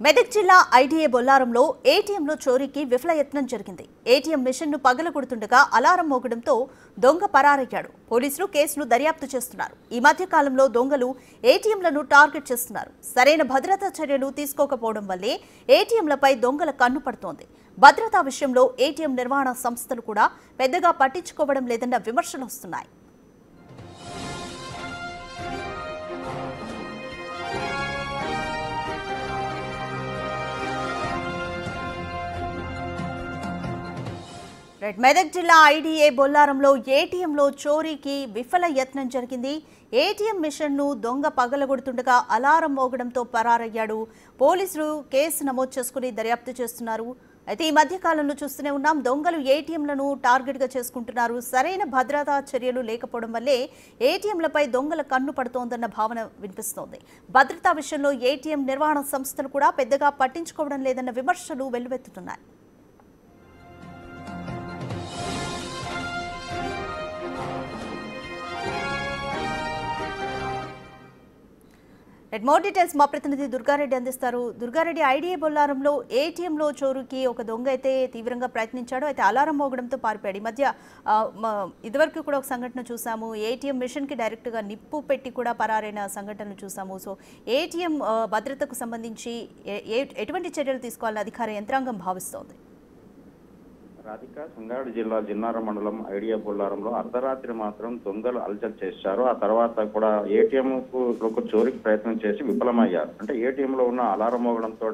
మెదక్ జిల్లా ఐటీఏ బొల్లారంలో ఏటీఎంలో చోరీకి విఫల యత్నం జరిగింది. ఏటీఎం మిషన్ను పగలగొడుతుండగా అలారం మోగడంతో దొంగ పరారయ్యాడు. పోలీసులు కేసును దర్యాప్తు చేస్తున్నారు. ఈ మధ్య కాలంలో దొంగలు ఏటీఎంలను టార్గెట్ చేస్తున్నారు. సరైన భద్రతా చర్యలు తీసుకోకపోవడం వల్లే ఏటీఎంలపై దొంగల కన్ను పడుతోంది. భద్రతా విషయంలో ఏటీఎం నిర్వహణ సంస్థలు కూడా పెద్దగా పట్టించుకోవడం లేదన్న విమర్శలు వస్తున్నాయి. మెదక్ జిల్లా ఐటీఏ బొల్లారంలో ఏటీఎంలో చోరీకి విఫల యత్నం జరిగింది. ఏటీఎం మిషన్ను దొంగ పగలగొడుతుండగా అలారం మోగడంతో పరారయ్యాడు. పోలీసులు కేసు నమోదు చేసుకుని దర్యాప్తు చేస్తున్నారు. అయితే ఈ మధ్య కాలంలో చూస్తూనే ఉన్నాం, దొంగలు ఏటీఎంలను టార్గెట్గా చేసుకుంటున్నారు. సరైన భద్రతా చర్యలు లేకపోవడం వల్లే ఏటీఎంలపై దొంగల కన్ను పడుతోందన్న భావన వినిపిస్తోంది. భద్రతా విషయంలో ఏటీఎం నిర్వహణ సంస్థలు కూడా పెద్దగా పట్టించుకోవడం లేదన్న విమర్శలు వెల్లువెత్తుతున్నాయి. మోర్ డీటెయిల్స్ మా ప్రతినిధి దుర్గారెడ్డి అందిస్తారు. దుర్గారెడ్డి, ఐటీఏ బొల్లారంలో ఏటీఎంలో చోరుకి ఒక దొంగ అయితే తీవ్రంగా ప్రయత్నించాడు. అయితే అలారం మోగడంతో పారిపోయాడు. ఈ మధ్య ఇదివరకు కూడా ఒక సంఘటన చూసాము. ఏటీఎం మిషన్కి డైరెక్ట్గా నిప్పు పెట్టి కూడా పరారైన సంఘటనలు చూసాము. సో ఏటీఎం భద్రతకు సంబంధించి ఎటువంటి చర్యలు తీసుకోవాలని అధికార యంత్రాంగం భావిస్తోంది? రాధిక, సంగారెడ్డి జిల్లా జిన్నారం మండలం ఐటీఏ బొల్లారంలో అర్ధరాత్రి మాత్రం దొంగలు అలచల్ చేశారు. ఆ తర్వాత కూడా ఏటీఎం కు చోరీకి ప్రయత్నం చేసి విఫలమయ్యారు. అంటే ఏటీఎం లో ఉన్న అలారం మోగడంతో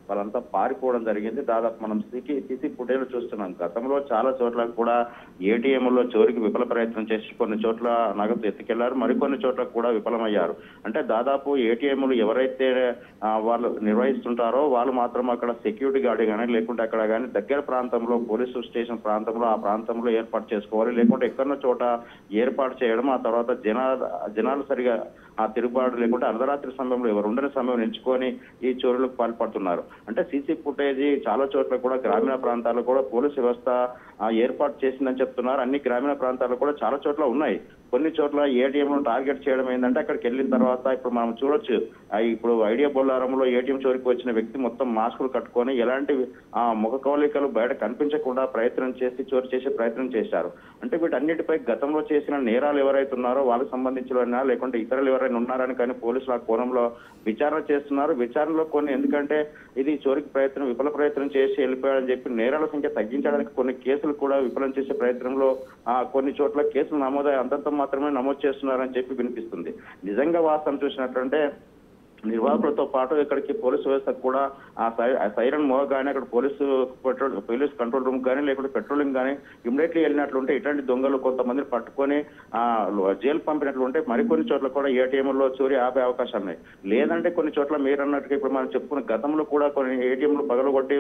వాళ్ళంతా పారిపోవడం జరిగింది. దాదాపు మనం సీసీ ఫుటేజ్ చూస్తున్నాం. గతంలో చాలా చోట్ల కూడా ఏటీఎంలో చోరీకి విఫల ప్రయత్నం చేసి కొన్ని చోట్ల నగదు ఎత్తుకెళ్లారు, మరికొన్ని చోట్ల కూడా విఫలమయ్యారు. అంటే దాదాపు ఏటీఎంలు ఎవరైతే వాళ్ళు నిర్వహిస్తుంటారో వాళ్ళు మాత్రం అక్కడ సెక్యూరిటీ గార్డ్ కానీ లేకుంటే అక్కడ కానీ దగ్గర ప్రాంతంలో పోలీసు స్టేషన్ ప్రాంతంలో ఆ ప్రాంతంలో ఏర్పాటు చేసుకోవాలి. లేకుంటే ఎక్కడో చోట ఏర్పాటు చేయడం, ఆ తర్వాత జనాలు సరిగా ఆ తిరుగుబాటు లేకుంటే అర్ధరాత్రి సమయంలో ఎవరు ఉండని సమయం ఎంచుకొని ఈ చోరీలకు పాల్పడుతున్నారు. అంటే సీసీ ఫుటేజ్ చాలా చోట్ల కూడా గ్రామీణ ప్రాంతాల్లో కూడా పోలీసు వ్యవస్థ ఏర్పాటు చేసిందని చెప్తున్నారు. అన్ని గ్రామీణ ప్రాంతాల్లో కూడా చాలా చోట్ల ఉన్నాయి. కొన్ని చోట్ల ఏటీఎంను టార్గెట్ చేయడం ఏంటంటే అక్కడికి వెళ్ళిన తర్వాత ఇప్పుడు మనం చూడొచ్చు, ఇప్పుడు ఐటీఏ బొల్లారంలో ఏటీఎం చోరీకి వచ్చిన వ్యక్తి మొత్తం మాస్కులు కట్టుకొని ఎలాంటి ముఖ కవళికలు బయట కనిపించకుండా ప్రయత్నం చేసి చోరీ చేసే ప్రయత్నం చేశారు. అంటే వీటన్నిటిపై గతంలో చేసిన నేరాలు ఎవరైతే ఉన్నారో వాళ్ళకి సంబంధించిన లేకుంటే ఇతరులు ఎవరైనా ఉన్నారని కానీ పోలీసులు ఆ కోణంలో విచారణ చేస్తున్నారు. విచారణలో కొన్ని ఎందుకంటే ఇది చోరీకి విఫల ప్రయత్నం చేసి వెళ్ళిపోయాడని చెప్పి నేరాల సంఖ్య తగ్గించడానికి కొన్ని కేసులు కూడా విఫలం చేసే ప్రయత్నంలో కొన్ని చోట్ల కేసులు నమోదయ్యి అంతంత మాత్రమే నమోదు చేస్తున్నారని చెప్పి వినిపిస్తుంది. నిజంగా వాస్తవం చూసినట్లంటే నిర్వాహకులతో పాటు ఇక్కడికి పోలీసు వ్యవస్థ కూడా ఆ సైరన్ మోగగానే అక్కడ పోలీస్ కంట్రోల్ రూమ్ కానీ లేకుంటే పెట్రోలింగ్ కానీ ఇమ్మీడియట్లీ వెళ్ళినట్లుంటే ఇట్లాంటి దొంగలు కొంతమందిని పట్టుకొని జైలు పంపినట్లుంటే మరికొన్ని చోట్ల కూడా ఏటీఎంలో చోరీ ఆపే అవకాశాలు ఉన్నాయి. లేదంటే కొన్ని చోట్ల మీరు అన్నట్టుగా ఇప్పుడు మనం చెప్పుకున్న గతంలో కూడా కొన్ని ఏటీఎంలు పగలగొట్టి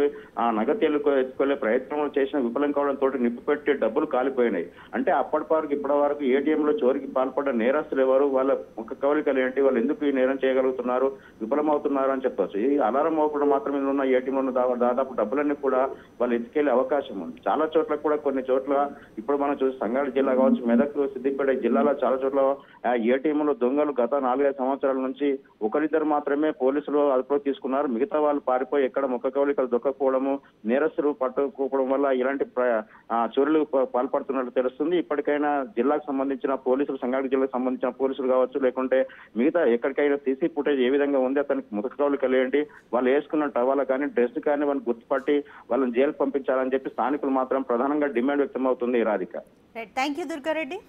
నగదు ఎత్తుకెళ్లే ప్రయత్నం చేసిన విఫలం కావడంతో నిప్పు పెట్టి డబ్బులు కాలిపోయినాయి. అంటే అప్పటి వరకు ఇప్పటి వరకు ఏటీఎంలో చోరీకి పాల్పడ్డ నేరస్తులు ఎవరు, వాళ్ళ ముఖ కవళికలు ఏంటి, వాళ్ళు ఎందుకు ఈ నేరం చేయగలుగుతున్నారు, విఫలమవుతున్నారు అని చెప్పొచ్చు. ఈ అలారం మోగడం మాత్రమే ఉన్న ఏటీఎంలో దాదాపు డబ్బులన్నీ కూడా వాళ్ళు ఎత్తుకెళ్లే అవకాశం ఉంది. చాలా చోట్ల కూడా కొన్ని చోట్ల ఇప్పుడు మనం చూసి సంగారెడ్డి జిల్లా కావచ్చు, మెదక్, సిద్దిపేట జిల్లాలో చాలా చోట్ల ఏటీఎంలో దొంగలు గత 4-5 సంవత్సరాల నుంచి ఒకరిద్దరు మాత్రమే పోలీసులు అదుపులో తీసుకున్నారు. మిగతా వాళ్ళు పారిపోయి ఎక్కడ ముఖ కవళికలు దొక్కకపోవడము, నేరస్తులు పట్టుకోవడం వల్ల ఇలాంటి చోరీలు పాల్పడుతున్నట్టు తెలుస్తుంది. ఇప్పటికైనా జిల్లాకు సంబంధించిన పోలీసులు, సంగారెడ్డి జిల్లాకు సంబంధించిన పోలీసులు కావచ్చు లేకుంటే మిగతా ఎక్కడికైనా సీసీ ఫుటేజ్ ఏ విధంగా ఉంది, అతనికి ముఖ కవళికలు ఏంటి, వాళ్ళు వేసుకున్న టవాల కానీ డ్రెస్ కానీ వాళ్ళు గుర్తుపట్టి వాళ్ళని జైలు పంపించాలని చెప్పి స్థానికులు మాత్రం ప్రధానంగా డిమాండ్ వ్యక్తం అవుతుంది. Radhika, thank you Durga Reddy.